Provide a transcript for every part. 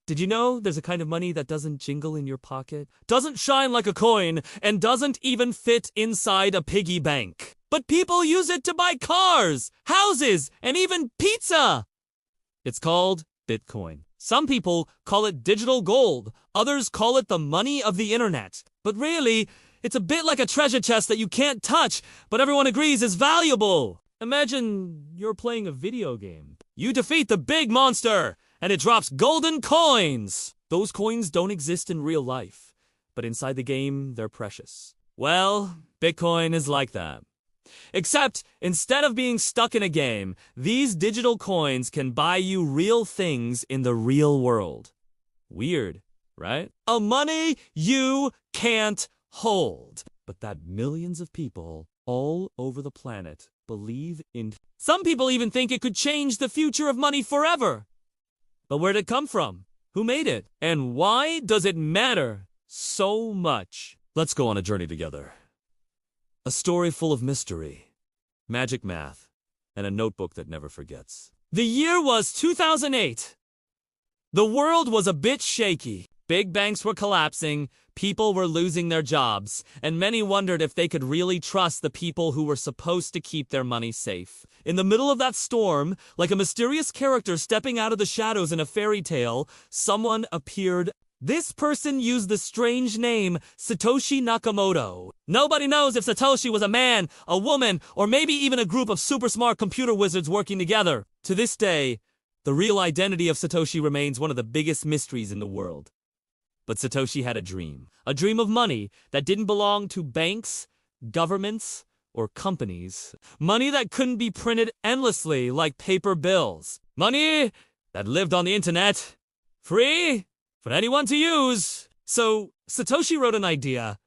Did you know there's a kind of money that doesn't jingle in your pocket, doesn't shine like a coin, and doesn't even fit inside a piggy bank? But people use it to buy cars, houses, and even pizza! It's called Bitcoin. Some people call it digital gold, others call it the money of the internet. But really, it's a bit like a treasure chest that you can't touch, but everyone agrees is valuable. Imagine you're playing a video game. You defeat the big monster, and it drops golden coins. Those coins don't exist in real life, but inside the game, they're precious. Well, Bitcoin is like that. Except, instead of being stuck in a game, these digital coins can buy you real things in the real world. Weird, right? A money you can't hold, but that millions of people all over the planet believe in. Some people even think it could change the future of money forever. But where'd it come from? Who made it? And why does it matter so much? Let's go on a journey together. A story full of mystery, magic math, and a notebook that never forgets. The year was 2008. The world was a bit shaky. Big banks were collapsing, people were losing their jobs, and many wondered if they could really trust the people who were supposed to keep their money safe. In the middle of that storm, like a mysterious character stepping out of the shadows in a fairy tale, someone appeared. This person used the strange name Satoshi Nakamoto. Nobody knows if Satoshi was a man, a woman, or maybe even a group of super smart computer wizards working together. To this day, the real identity of Satoshi remains one of the biggest mysteries in the world. But Satoshi had a dream of money that didn't belong to banks, governments, or companies. Money that couldn't be printed endlessly like paper bills. Money that lived on the internet, free for anyone to use. So Satoshi wrote an idea.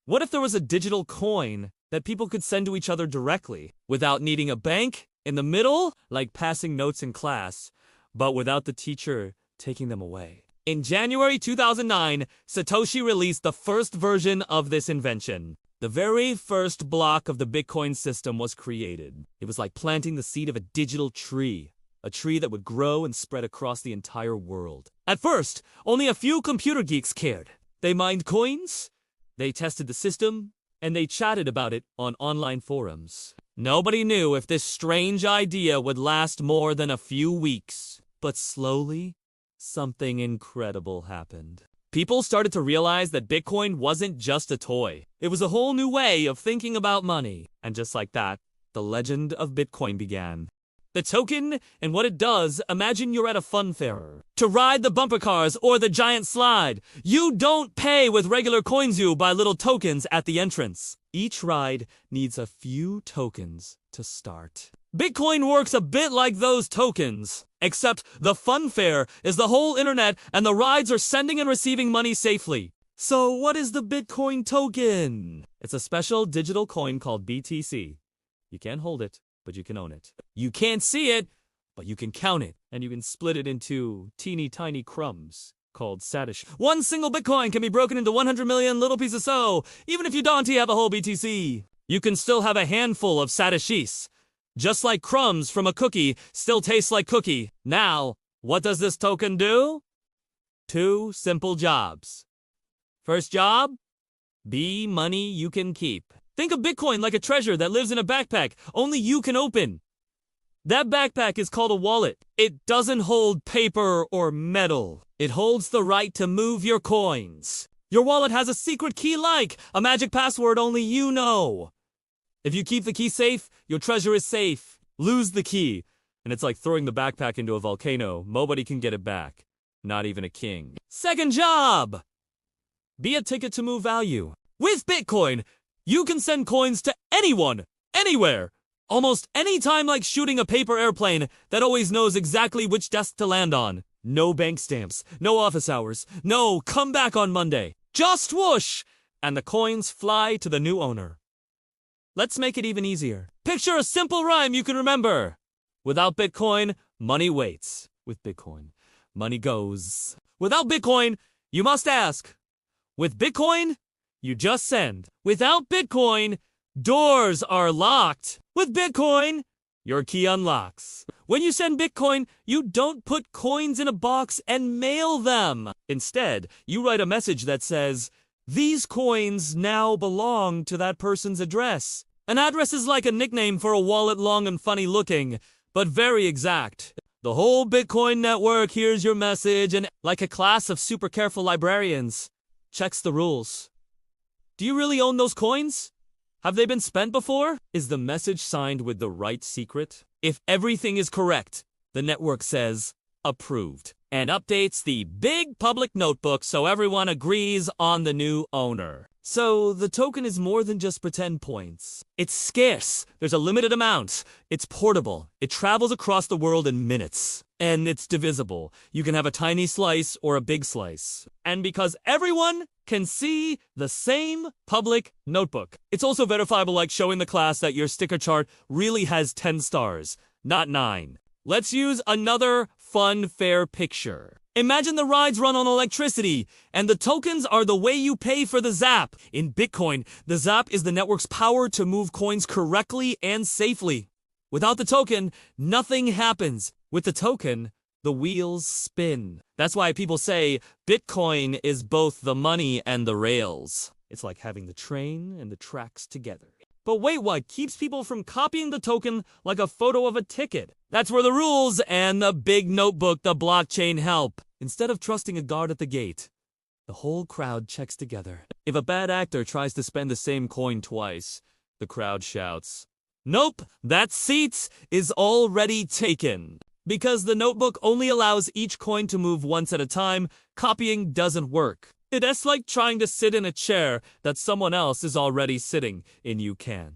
What if there was a digital coin that people could send to each other directly, without needing a bank in the middle, like passing notes in class, but without the teacher taking them away? In January 2009, Satoshi released the first version of this invention. The very first block of the Bitcoin system was created. It was like planting the seed of a digital tree. A tree that would grow and spread across the entire world. At first, only a few computer geeks cared. They mined coins, they tested the system, and they chatted about it on online forums. Nobody knew if this strange idea would last more than a few weeks. But slowly, something incredible happened. People started to realize that Bitcoin wasn't just a toy. It was a whole new way of thinking about money. And just like that, the legend of Bitcoin began. The token and what it does, imagine you're at a fun fair. To ride the bumper cars or the giant slide, you don't pay with regular coins, you buy little tokens at the entrance. Each ride needs a few tokens to start. Bitcoin works a bit like those tokens, except the fun fair is the whole internet and the rides are sending and receiving money safely. So what is the Bitcoin token? It's a special digital coin called BTC. You can't hold it, but you can own it. You can't see it, but you can count it. And you can split it into teeny tiny crumbs called satoshi. One single Bitcoin can be broken into 100 million little pieces, so even if you don't have a whole BTC, you can still have a handful of satoshis. Just like crumbs from a cookie still taste like cookie. Now, what does this token do? 2 simple jobs. First job, be money you can keep. Think of Bitcoin like a treasure that lives in a backpack only you can open. That backpack is called a wallet. It doesn't hold paper or metal. It holds the right to move your coins. Your wallet has a secret key like a magic password only you know. If you keep the key safe, your treasure is safe. Lose the key, and it's like throwing the backpack into a volcano. Nobody can get it back. Not even a king. Second job, be a ticket to move value. With Bitcoin, you can send coins to anyone, anywhere, almost any time, like shooting a paper airplane that always knows exactly which desk to land on. No bank stamps, no office hours, no come back on Monday. Just whoosh, and the coins fly to the new owner. Let's make it even easier. Picture a simple rhyme you can remember. Without Bitcoin, money waits. With Bitcoin, money goes. Without Bitcoin, you must ask. With Bitcoin, you just send. Without Bitcoin, doors are locked. With Bitcoin, your key unlocks. When you send Bitcoin, you don't put coins in a box and mail them. Instead, you write a message that says, "These coins now belong to that person's address." An address is like a nickname for a wallet, long and funny looking, but very exact. The whole Bitcoin network hears your message and, like a class of super careful librarians, checks the rules. Do you really own those coins? Have they been spent before? Is the message signed with the right secret? If everything is correct, the network says, approved, and updates the big public notebook so everyone agrees on the new owner. So the token is more than just pretend points. It's scarce. There's a limited amount. It's portable. It travels across the world in minutes. And it's divisible. You can have a tiny slice or a big slice. And because everyone can see the same public notebook, it's also verifiable, like showing the class that your sticker chart really has 10 stars, not 9. Let's use another fun, fair picture. Imagine the rides run on electricity, and the tokens are the way you pay for the zap. In Bitcoin, the zap is the network's power to move coins correctly and safely. Without the token, nothing happens. With the token, the wheels spin. That's why people say Bitcoin is both the money and the rails. It's like having the train and the tracks together. But wait, what keeps people from copying the token like a photo of a ticket? That's where the rules and the big notebook, the blockchain, help. Instead of trusting a guard at the gate, the whole crowd checks together. If a bad actor tries to spend the same coin twice, the crowd shouts, "Nope, that seat is already taken." Because the notebook only allows each coin to move once at a time, copying doesn't work. It's like trying to sit in a chair that someone else is already sitting in. You can.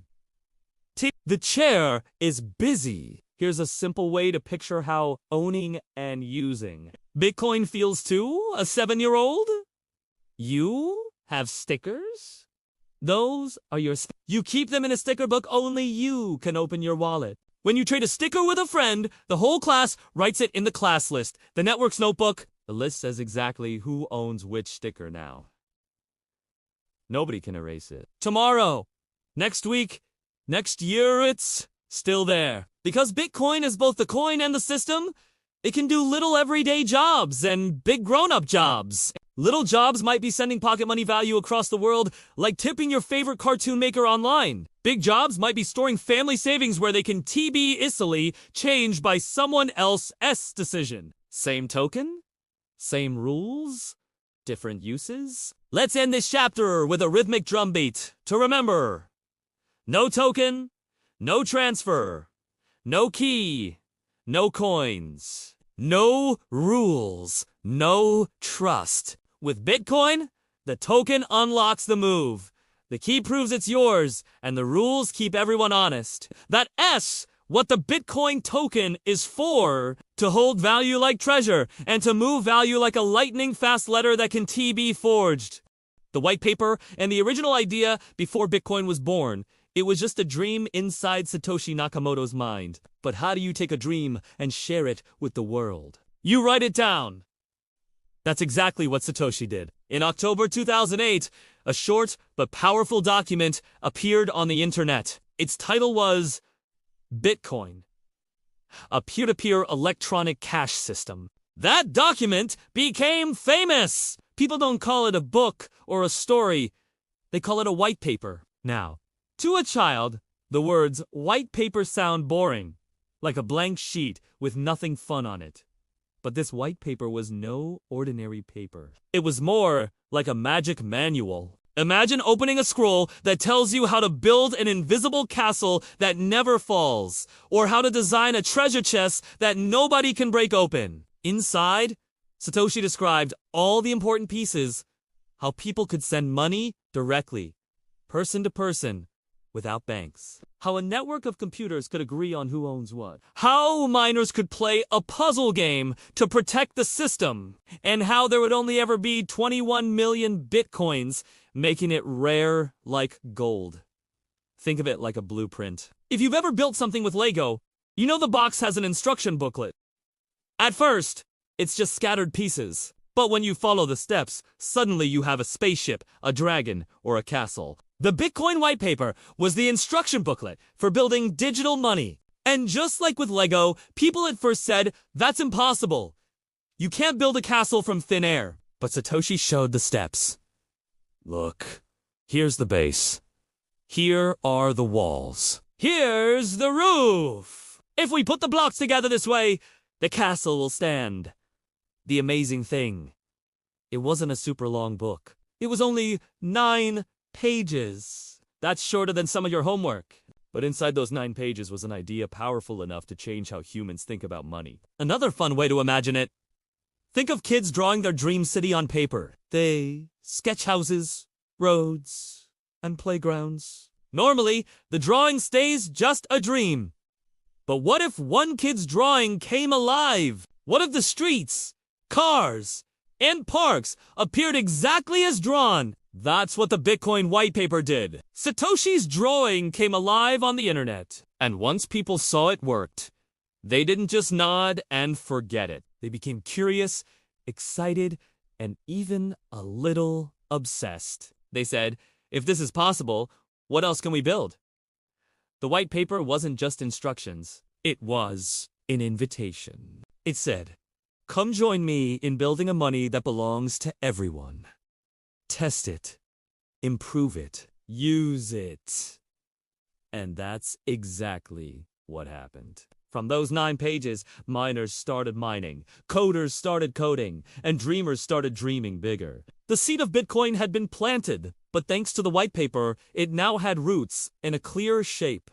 The chair is busy. Here's a simple way to picture how owning and using Bitcoin feels to a 7-year-old. You have stickers? Those are your You keep them in a sticker book. Only you can open your wallet. When you trade a sticker with a friend, the whole class writes it in the class list, the network's notebook. The list says exactly who owns which sticker now. Nobody can erase it. Tomorrow, next week, next year, it's still there. Because Bitcoin is both the coin and the system, it can do little everyday jobs and big grown-up jobs. Little jobs might be sending pocket money value across the world, like tipping your favorite cartoon maker online. Big jobs might be storing family savings where they can TB easily changed by someone else's decision. Same token? Same rules? Different uses? Let's end this chapter with a rhythmic drum beat to remember. No token, no transfer, no key, no coins, no rules, no trust. With Bitcoin, the token unlocks the move. The key proves it's yours, and the rules keep everyone honest. That S, what the Bitcoin token is for, to hold value like treasure, and to move value like a lightning-fast letter that can be forged. The white paper and the original idea before Bitcoin was born, it was just a dream inside Satoshi Nakamoto's mind. But how do you take a dream and share it with the world? You write it down. That's exactly what Satoshi did. In October 2008, a short but powerful document appeared on the internet. Its title was Bitcoin, a peer-to-peer electronic cash system. That document became famous. People don't call it a book or a story. They call it a white paper. Now, to a child, the words white paper sound boring, like a blank sheet with nothing fun on it. But this white paper was no ordinary paper. It was more like a magic manual. Imagine opening a scroll that tells you how to build an invisible castle that never falls, or how to design a treasure chest that nobody can break open. Inside, Satoshi described all the important pieces, how people could send money directly, person to person, without banks. How a network of computers could agree on who owns what. How miners could play a puzzle game to protect the system. And how there would only ever be 21 million bitcoins, making it rare like gold. Think of it like a blueprint. If you've ever built something with Lego, you know the box has an instruction booklet. At first, it's just scattered pieces. But when you follow the steps, suddenly you have a spaceship, a dragon, or a castle. The Bitcoin white paper was the instruction booklet for building digital money. And just like with Lego, people at first said, that's impossible. You can't build a castle from thin air. But Satoshi showed the steps. Look, here's the base. Here are the walls. Here's the roof. If we put the blocks together this way, the castle will stand. The amazing thing, it wasn't a super long book. It was only 9 pages. That's shorter than some of your homework. But inside those 9 pages was an idea powerful enough to change how humans think about money. Another fun way to imagine it. Think of kids drawing their dream city on paper. They sketch houses, roads, and playgrounds. Normally, the drawing stays just a dream. But what if one kid's drawing came alive? What if the streets, cars, and parks appeared exactly as drawn? That's what the Bitcoin white paper did. Satoshi's drawing came alive on the internet. And once people saw it worked, they didn't just nod and forget it. They became curious, excited, and even a little obsessed. They said, if this is possible, what else can we build? The white paper wasn't just instructions. It was an invitation. It said, come join me in building a money that belongs to everyone. Test it, improve it, use it. And that's exactly what happened. From those 9 pages, miners started mining, coders started coding, and dreamers started dreaming bigger. The seed of Bitcoin had been planted, but thanks to the white paper, it now had roots in a clear shape.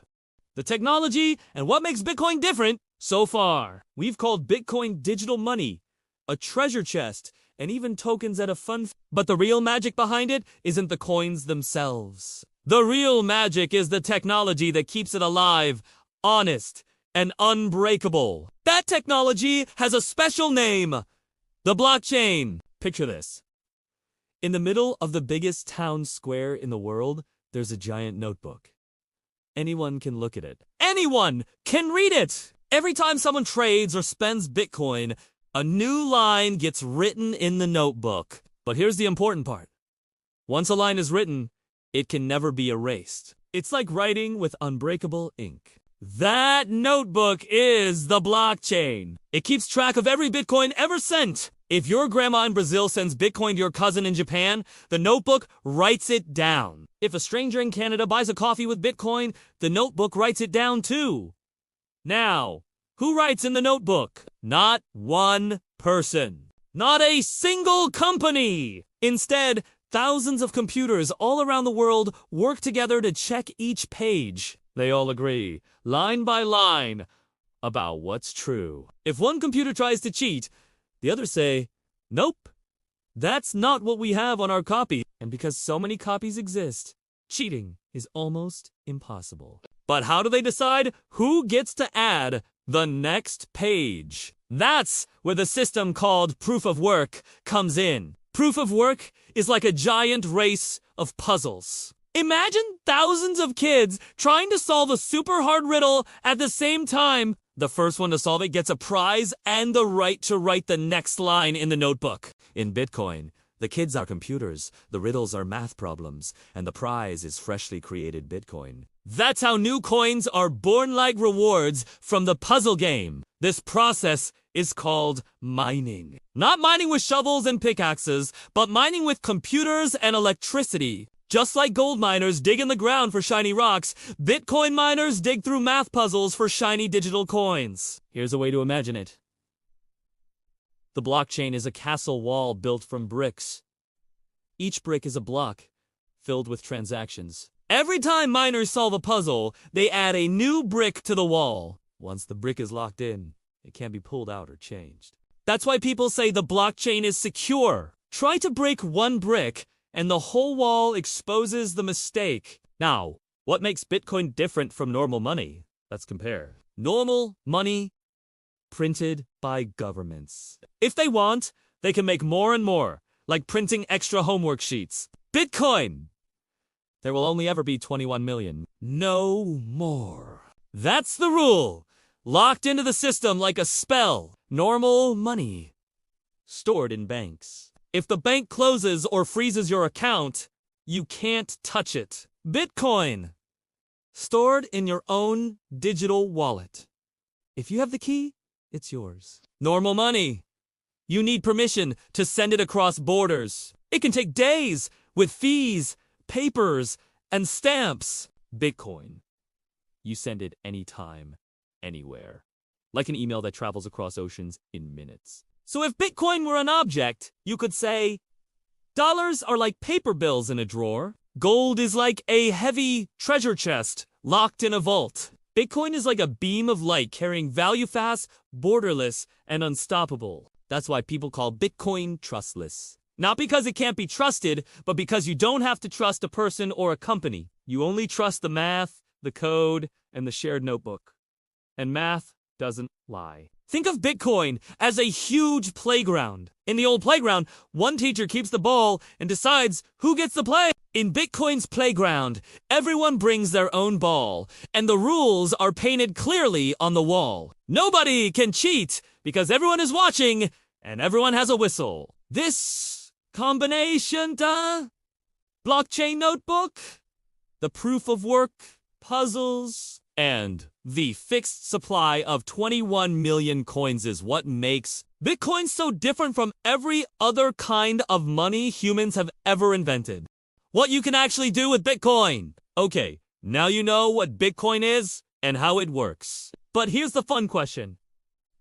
The technology and what makes Bitcoin different, so far, we've called Bitcoin digital money, a treasure chest, and even tokens at a fun. But the real magic behind it isn't the coins themselves. The real magic is the technology that keeps it alive, honest, and unbreakable. That technology has a special name, the blockchain. Picture this. In the middle of the biggest town square in the world, there's a giant notebook. Anyone can look at it. Anyone can read it! Every time someone trades or spends Bitcoin, a new line gets written in the notebook. But here's the important part. Once a line is written, it can never be erased. It's like writing with unbreakable ink. That notebook is the blockchain. It keeps track of every Bitcoin ever sent. If your grandma in Brazil sends Bitcoin to your cousin in Japan, the notebook writes it down. If a stranger in Canada buys a coffee with Bitcoin, the notebook writes it down too. Now, who writes in the notebook? Not one person. Not a single company. Instead, thousands of computers all around the world work together to check each page. They all agree, line by line, about what's true. If one computer tries to cheat, the others say, nope, that's not what we have on our copy. And because so many copies exist, cheating is almost impossible. But how do they decide who gets to add the next page? That's where the system called proof of work comes in. Proof of work is like a giant race of puzzles. Imagine thousands of kids trying to solve a super hard riddle at the same time. The first one to solve it gets a prize and the right to write the next line in the notebook. In Bitcoin, the kids are computers, the riddles are math problems, and the prize is freshly created Bitcoin. That's how new coins are born like rewards from the puzzle game. This process is called mining. Not mining with shovels and pickaxes, but mining with computers and electricity. Just like gold miners dig in the ground for shiny rocks, Bitcoin miners dig through math puzzles for shiny digital coins. Here's a way to imagine it. The blockchain is a castle wall built from bricks. Each brick is a block filled with transactions. Every time miners solve a puzzle, they add a new brick to the wall. Once the brick is locked in, it can't be pulled out or changed. That's why people say the blockchain is secure. Try to break one brick, and the whole wall exposes the mistake. Now, what makes Bitcoin different from normal money? Let's compare. Normal money printed by governments. If they want, they can make more and more, like printing extra homework sheets. Bitcoin! There will only ever be 21 million. No more. That's the rule. Locked into the system like a spell. Normal money. Stored in banks. If the bank closes or freezes your account, you can't touch it. Bitcoin stored in your own digital wallet. If you have the key, it's yours. Normal money. You need permission to send it across borders. It can take days with fees, papers, and stamps. Bitcoin. You send it anytime, anywhere. Like an email that travels across oceans in minutes. So if Bitcoin were an object, you could say, dollars are like paper bills in a drawer. Gold is like a heavy treasure chest locked in a vault. Bitcoin is like a beam of light carrying value fast, borderless, and unstoppable. That's why people call Bitcoin trustless. Not because it can't be trusted, but because you don't have to trust a person or a company. You only trust the math, the code, and the shared notebook. And math doesn't lie. Think of Bitcoin as a huge playground. In the old playground, one teacher keeps the ball and decides who gets to play. In Bitcoin's playground, everyone brings their own ball, and the rules are painted clearly on the wall. Nobody can cheat because everyone is watching and everyone has a whistle. This combination, blockchain notebook, the proof of work, puzzles, and the fixed supply of 21 million coins is what makes Bitcoin so different from every other kind of money humans have ever invented. What you can actually do with Bitcoin. Okay, now you know what Bitcoin is and how it works. But here's the fun question.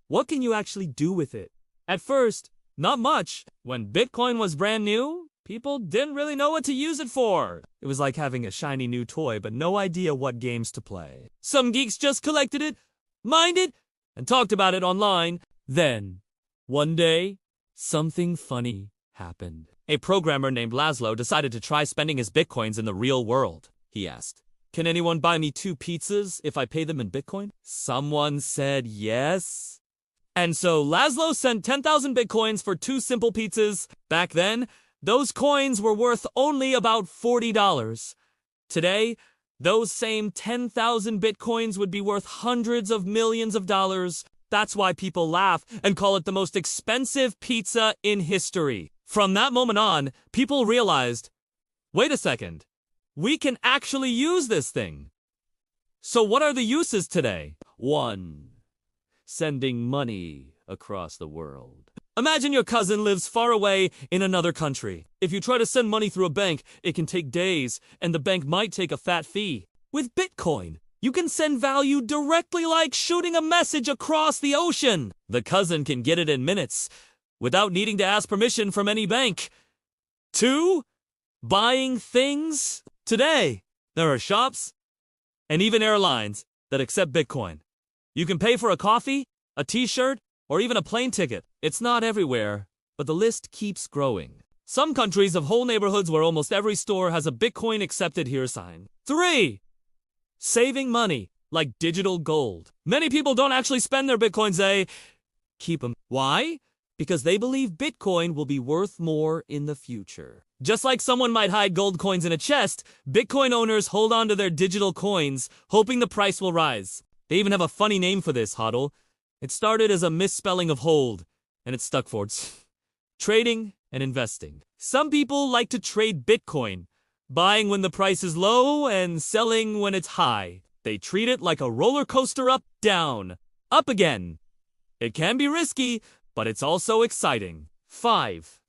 What can you actually do with it? At first, not much. When Bitcoin was brand new, people didn't really know what to use it for. It was like having a shiny new toy, but no idea what games to play. Some geeks just collected it, mined it, and talked about it online. Then, one day, something funny happened. A programmer named Laszlo decided to try spending his Bitcoins in the real world. He asked, "Can anyone buy me 2 pizzas if I pay them in Bitcoin?" Someone said yes. And so Laszlo sent 10,000 Bitcoins for 2 simple pizzas. Back then, those coins were worth only about $40. Today, those same 10,000 Bitcoins would be worth hundreds of millions of dollars. That's why people laugh and call it the most expensive pizza in history. From that moment on, people realized, wait a second, we can actually use this thing. So what are the uses today? 1. Sending money across the world. Imagine your cousin lives far away in another country. If you try to send money through a bank, it can take days, and the bank might take a fat fee. With Bitcoin, you can send value directly like shooting a message across the ocean. The cousin can get it in minutes, without needing to ask permission from any bank. 2. Buying things. Today, there are shops, and even airlines, that accept Bitcoin. You can pay for a coffee, a t-shirt, or even a plane ticket. It's not everywhere, but the list keeps growing. Some countries have whole neighborhoods where almost every store has a Bitcoin accepted here sign. 3. Saving money, like digital gold. Many people don't actually spend their Bitcoins, they keep them. Why? Because they believe Bitcoin will be worth more in the future. Just like someone might hide gold coins in a chest, Bitcoin owners hold on to their digital coins, hoping the price will rise. They even have a funny name for this, hodl. It started as a misspelling of hold, and it stuck for trading and investing. Some people like to trade Bitcoin, buying when the price is low and selling when it's high. They treat it like a roller coaster up, down, up again. It can be risky, but it's also exciting. 5.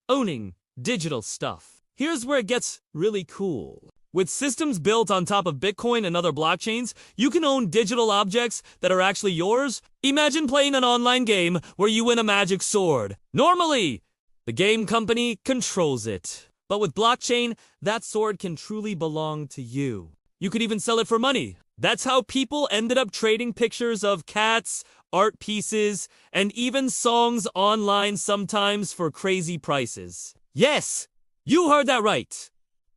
Owning digital stuff. Here's where it gets really cool. With systems built on top of Bitcoin and other blockchains, you can own digital objects that are actually yours. Imagine playing an online game where you win a magic sword. Normally, the game company controls it. But with blockchain, that sword can truly belong to you. You could even sell it for money. That's how people ended up trading pictures of cats, art pieces, and even songs online sometimes for crazy prices. Yes, you heard that right.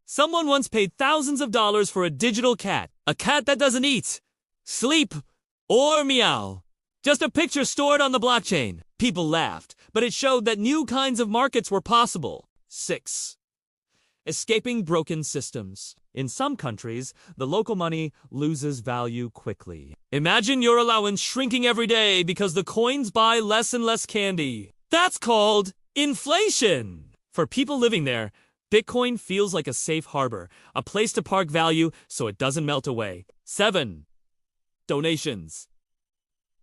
Someone once paid thousands of dollars for a digital cat. A cat that doesn't eat, sleep, or meow. Just a picture stored on the blockchain. People laughed, but it showed that new kinds of markets were possible. 6. Escaping broken systems. In some countries, the local money loses value quickly. Imagine your allowance shrinking every day because the coins buy less and less candy. That's called inflation. For people living there, Bitcoin feels like a safe harbor, a place to park value so it doesn't melt away. 7. Donations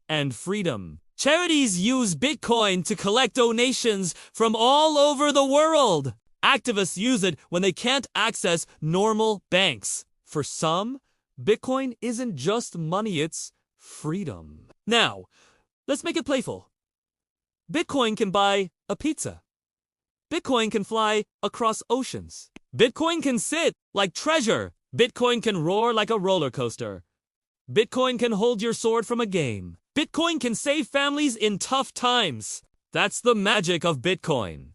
and freedom. Charities use Bitcoin to collect donations from all over the world. Activists use it when they can't access normal banks. For some, Bitcoin isn't just money, it's freedom. Now, let's make it playful. Bitcoin can buy a pizza. Bitcoin can fly across oceans. Bitcoin can sit like treasure. Bitcoin can roar like a roller coaster. Bitcoin can hold your sword from a game. Bitcoin can save families in tough times. That's the magic of Bitcoin.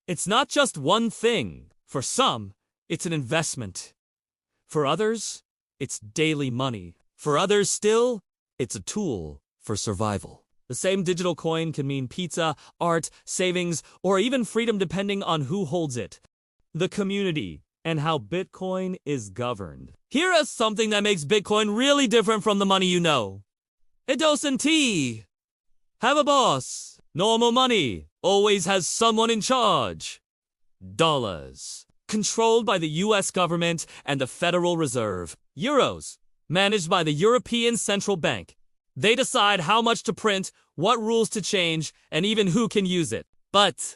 It's not just one thing. For some, it's an investment. For others, it's daily money. For others still, it's a tool for survival. The same digital coin can mean pizza, art, savings, or even freedom depending on who holds it. The community and how Bitcoin is governed. Here is something that makes Bitcoin really different from the money you know. It doesn't have a boss. Normal money always has someone in charge. Dollars, controlled by the US government and the Federal Reserve. Euros, managed by the European Central Bank. They decide how much to print, what rules to change, and even who can use it. But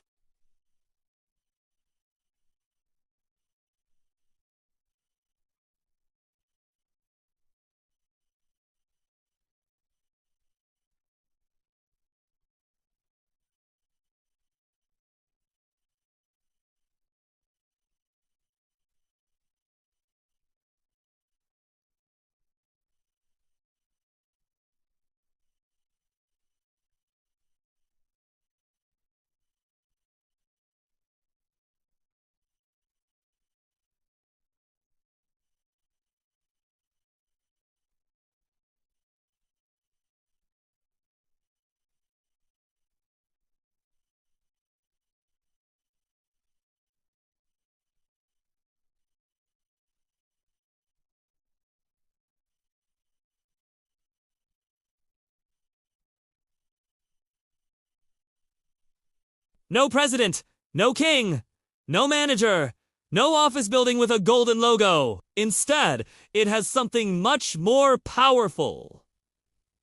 no president, no king, no manager, no office building with a golden logo. Instead, it has something much more powerful.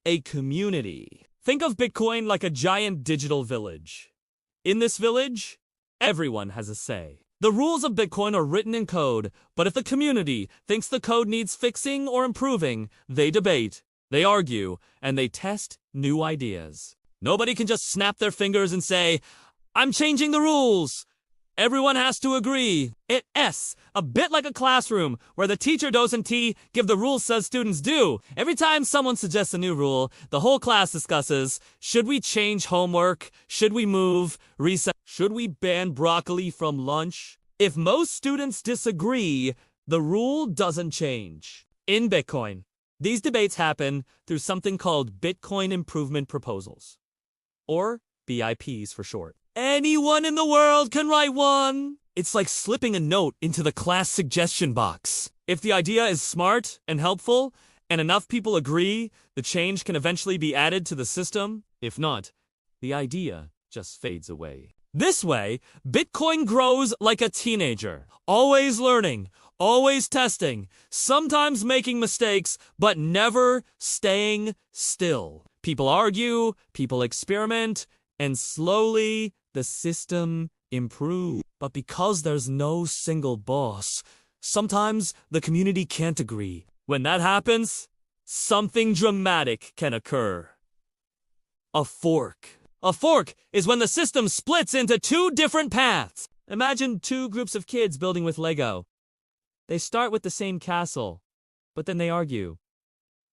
A community. Think of Bitcoin like a giant digital village. In this village, everyone has a say. The rules of Bitcoin are written in code, but if the community thinks the code needs fixing or improving, they debate, they argue, and they test new ideas. Nobody can just snap their fingers and say, I'm changing the rules. Everyone has to agree. It's a bit like a classroom where the teacher doesn't give the rules as students do. Every time someone suggests a new rule, the whole class discusses, should we change homework? Should we move? Reset? Should we ban broccoli from lunch? If most students disagree, the rule doesn't change. In Bitcoin, these debates happen through something called Bitcoin Improvement Proposals, or BIPs for short. Anyone in the world can write one. It's like slipping a note into the class suggestion box. If the idea is smart and helpful, and enough people agree, the change can eventually be added to the system. If not, the idea just fades away. This way, Bitcoin grows like a teenager, always learning, always testing, sometimes making mistakes, but never staying still. People argue, people experiment, and slowly the system improves. But because there's no single boss, sometimes the community can't agree. When that happens, something dramatic can occur. A fork. A fork is when the system splits into two different paths. Imagine two groups of kids building with Lego. They start with the same castle, but then they argue.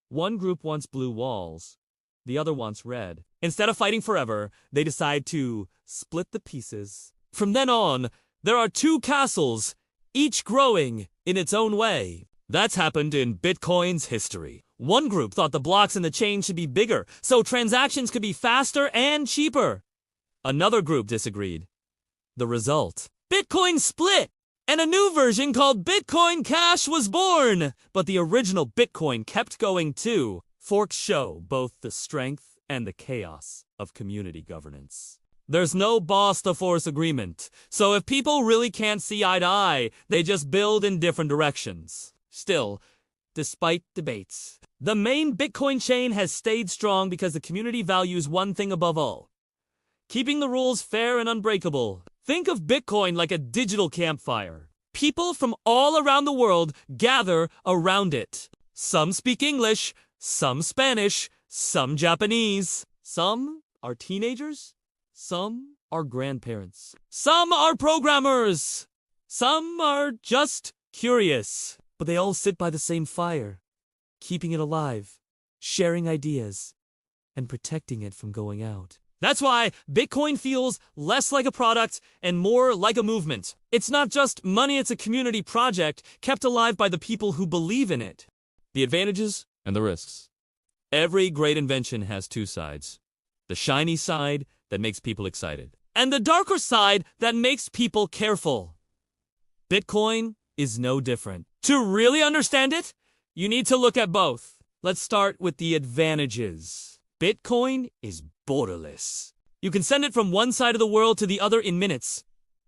One group wants blue walls, the other wants red. Instead of fighting forever, they decide to split the pieces. From then on, there are two castles, each growing in its own way. That's happened in Bitcoin's history. One group thought the blocks in the chain should be bigger, so transactions could be faster and cheaper. Another group disagreed. The result: Bitcoin split, and a new version called Bitcoin Cash was born. But the original Bitcoin kept going too. Forks show both the strength and the chaos of community governance. There's no boss to force agreement. So if people really can't see eye to eye, they just build in different directions. Still, despite debates, the main Bitcoin chain has stayed strong because the community values one thing above all: keeping the rules fair and unbreakable. Think of Bitcoin like a digital campfire. People from all around the world gather around it. Some speak English, some Spanish, some Japanese. Some are teenagers, some are grandparents, some are programmers, some are just curious. But they all sit by the same fire, keeping it alive, sharing ideas, and protecting it from going out. That's why Bitcoin feels less like a product and more like a movement. It's not just money, it's a community project kept alive by the people who believe in it. The advantages and the risks. Every great invention has two sides. The shiny side that makes people excited, and the darker side that makes people careful. Bitcoin is no different. To really understand it, you need to look at both. Let's start with the advantages. Bitcoin is borderless. You can send it from one side of the world to the other in minutes.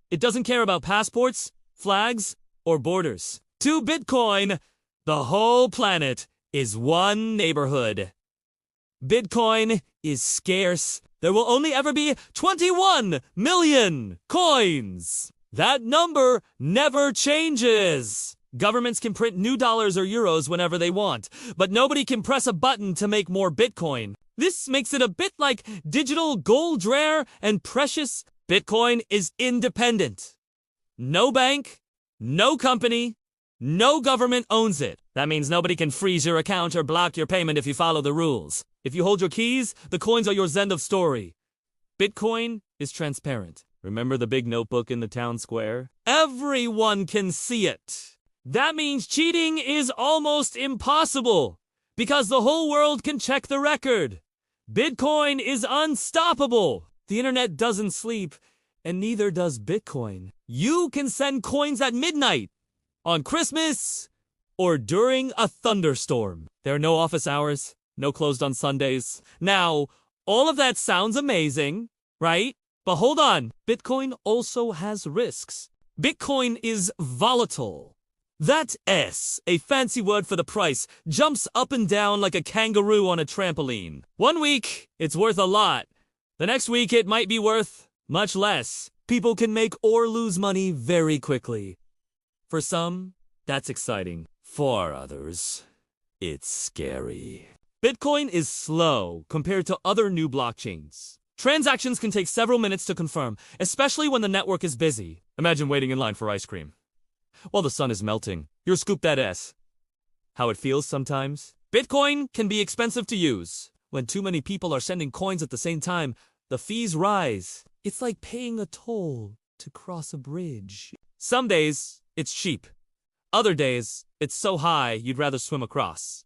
It doesn't care about passports, flags, or borders. To Bitcoin, the whole planet is one neighborhood. Bitcoin is scarce. There will only ever be 21 million coins. That number never changes. Governments can print new dollars or euros whenever they want, but nobody can press a button to make more Bitcoin. This makes it a bit like digital gold, rare and precious. Bitcoin is independent. No bank, no company, no government owns it. That means nobody can freeze your account or block your payment if you follow the rules. If you hold your keys, the coins are yours, end of story. Bitcoin is transparent. Remember the big notebook in the town square? Everyone can see it. That means cheating is almost impossible because the whole world can check the record. Bitcoin is unstoppable. The internet doesn't sleep, and neither does Bitcoin. You can send coins at midnight, on Christmas, or during a thunderstorm. There are no office hours, no closed on Sundays. Now, all of that sounds amazing, right? But hold on, Bitcoin also has risks. Bitcoin is volatile. That S, a fancy word for the price, jumps up and down like a kangaroo on a trampoline. 1 week, it's worth a lot. The next week, it might be worth much less. People can make or lose money very quickly. For some, that's exciting. For others, it's scary. Bitcoin is slow compared to other new blockchains. Transactions can take several minutes to confirm, especially when the network is busy. Imagine waiting in line for ice cream while the sun is melting. You're scoop that S. How it feels sometimes? Bitcoin can be expensive to use. When too many people are sending coins at the same time, the fees rise. It's like paying a toll to cross a bridge. Some days, it's cheap. Other days, it's so high you'd rather swim across.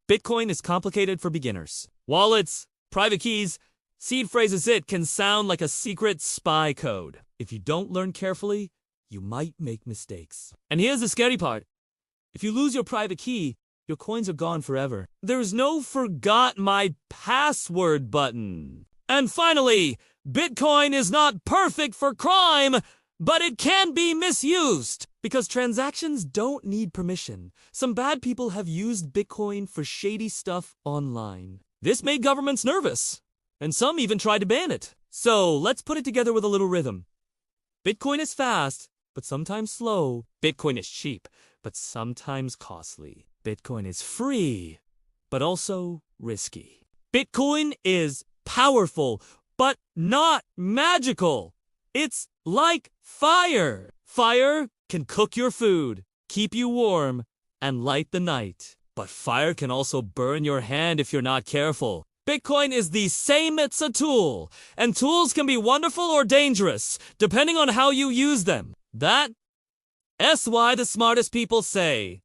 Bitcoin is complicated for beginners. Wallets, private keys, seed phrases, it can sound like a secret spy code. If you don't learn carefully, you might make mistakes. And here's the scary part. If you lose your private key, your coins are gone forever. There's no forgot my password button. And finally, Bitcoin is not perfect for crime, but it can be misused because transactions don't need permission. Some bad people have used Bitcoin for shady stuff online. This made governments nervous, and some even tried to ban it. So let's put it together with a little rhythm. Bitcoin is fast, but sometimes slow. Bitcoin is cheap, but sometimes costly. Bitcoin is free, but also risky. Bitcoin is powerful, but not magical. It's like fire. Fire can cook your food, keep you warm, and light the night. But fire can also burn your hand if you're not careful. Bitcoin is the same, it's a tool, and tools can be wonderful or dangerous, depending on how you use them. That's why the smartest people say,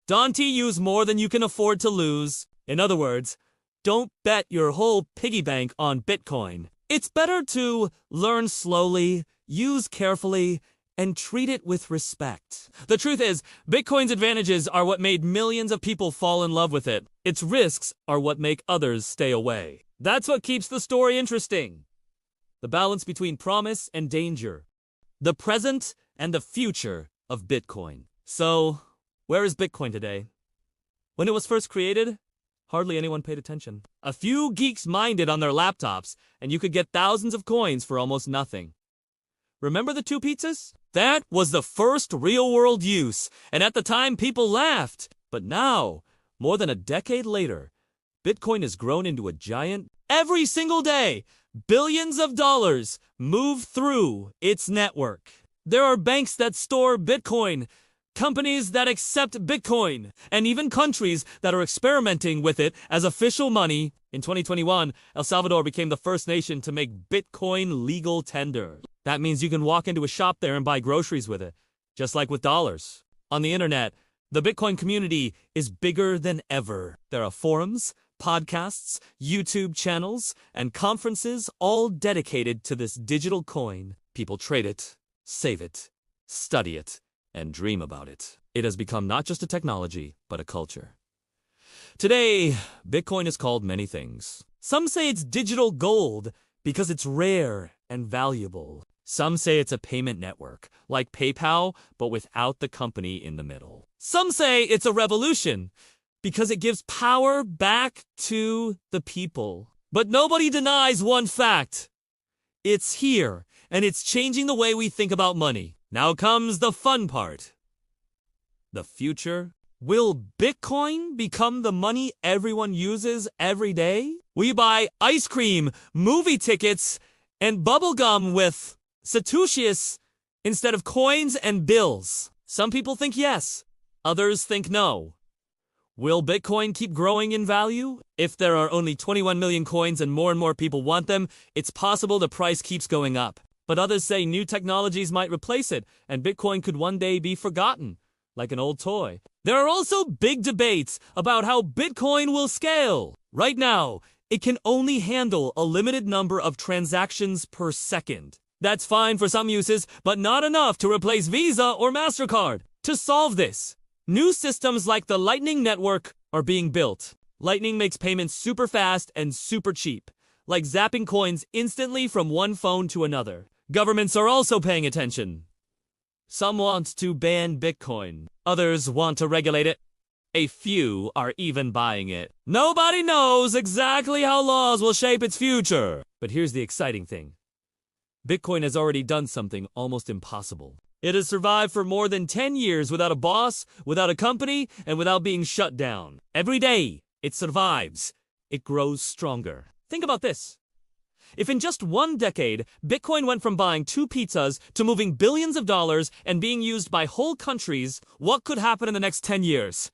don't use more than you can afford to lose. In other words, don't bet your whole piggy bank on Bitcoin. It's better to learn slowly, use carefully, and treat it with respect. The truth is, Bitcoin's advantages are what made millions of people fall in love with it. Its risks are what make others stay away. That's what keeps the story interesting. the balance between promise and danger, the present and the future of Bitcoin. So, where is Bitcoin today? When it was first created, hardly anyone paid attention. A few geeks mined it on their laptops, and you could get thousands of coins for almost nothing. Remember the 2 pizzas? That was the first real-world use, and at the time people laughed. But now, more than a decade later, Bitcoin has grown into a giant. Every single day, billions of dollars move through its network. There are banks that store Bitcoin, companies that accept Bitcoin, and even countries that are experimenting with it as official money. In 2021, El Salvador became the first nation to make Bitcoin legal tender. That means you can walk into a shop there and buy groceries with it, just like with dollars. On the internet, the Bitcoin community is bigger than ever. There are forums, podcasts, YouTube channels, and conferences all dedicated to this digital coin. People trade it, save it, study it, and dream about it. It has become not just a technology, but a culture. Today, Bitcoin is called many things. Some say it's digital gold because it's rare and valuable. Some say it's a payment network, like PayPal, but without the company in the middle. Some say it's a revolution because it gives power back to the people. But nobody denies one fact. It's here, and it's changing the way we think about money. Now comes the fun part. The future. Will Bitcoin become the money everyone uses every day? We buy ice cream, movie tickets, and bubblegum with satoshis instead of coins and bills. Some people think yes, others think no. Will Bitcoin keep growing in value? If there are only 21 million coins and more people want them, it's possible the price keeps going up. But others say new technologies might replace it, and Bitcoin could one day be forgotten, like an old toy. There are also big debates about how Bitcoin will scale. Right now, it can only handle a limited number of transactions per second. That's fine for some uses, but not enough to replace Visa or MasterCard. To solve this, new systems like the Lightning Network are being built. Lightning makes payments super fast and super cheap, like zapping coins instantly from one phone to another. Governments are also paying attention. Some want to ban Bitcoin. Others want to regulate it. A few are even buying it. Nobody knows exactly how laws will shape its future. But here's the exciting thing. Bitcoin has already done something almost impossible. It has survived for more than 10 years without a boss, without a company, and without being shut down. Every day, it survives. It grows stronger. Think about this. If in just 1 decade, Bitcoin went from buying 2 pizzas to moving billions of dollars and being used by whole countries, what could happen in the next 10 years?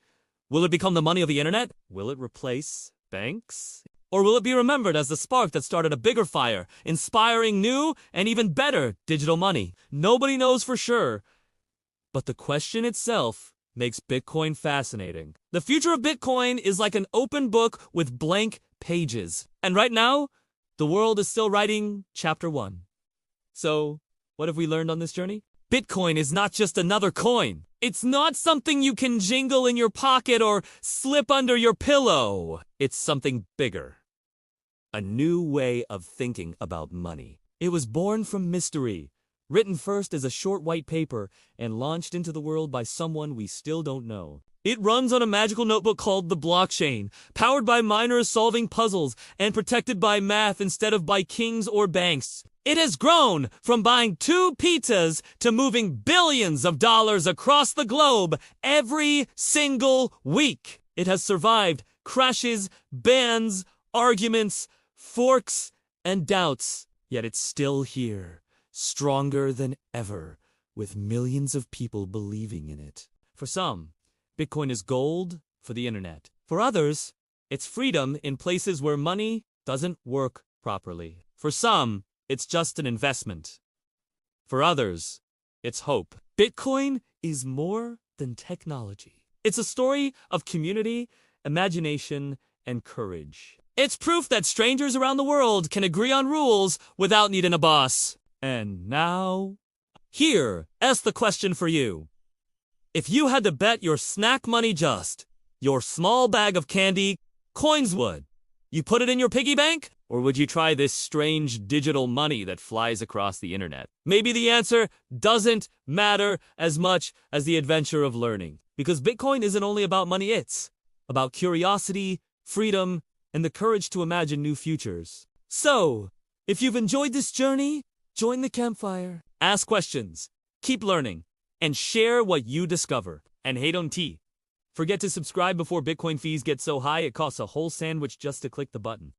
Will it become the money of the internet? Will it replace banks? Or will it be remembered as the spark that started a bigger fire, inspiring new and even better digital money? Nobody knows for sure, but the question itself makes Bitcoin fascinating. The future of Bitcoin is like an open book with blank pages. And right now, the world is still writing chapter 1. So, what have we learned on this journey? Bitcoin is not just another coin. It's not something you can jingle in your pocket or slip under your pillow. It's something bigger. A new way of thinking about money. It was born from mystery, written first as a short white paper and launched into the world by someone we still don't know. It runs on a magical notebook called the blockchain, powered by miners solving puzzles and protected by math instead of by kings or banks. It has grown from buying 2 pizzas to moving billions of dollars across the globe every single week. It has survived crashes, bans, arguments, forks, and doubts. Yet it's still here, stronger than ever, with millions of people believing in it. For some, Bitcoin is gold for the internet. For others, it's freedom in places where money doesn't work properly. For some, it's just an investment. For others, it's hope. Bitcoin is more than technology. It's a story of community, imagination, and courage. It's proof that strangers around the world can agree on rules without needing a boss. And now, here, ask the question for you. If you had to bet your snack money just, your small bag of candy, coins would you put it in your piggy bank Or would you try this strange digital money that flies across the internet? Maybe the answer doesn't matter as much as the adventure of learning. Because Bitcoin isn't only about money, it's about curiosity, freedom, and the courage to imagine new futures. So, if you've enjoyed this journey, join the campfire, ask questions, keep learning, and share what you discover. And hey, don't forget to subscribe before Bitcoin fees get so high it costs a whole sandwich just to click the button.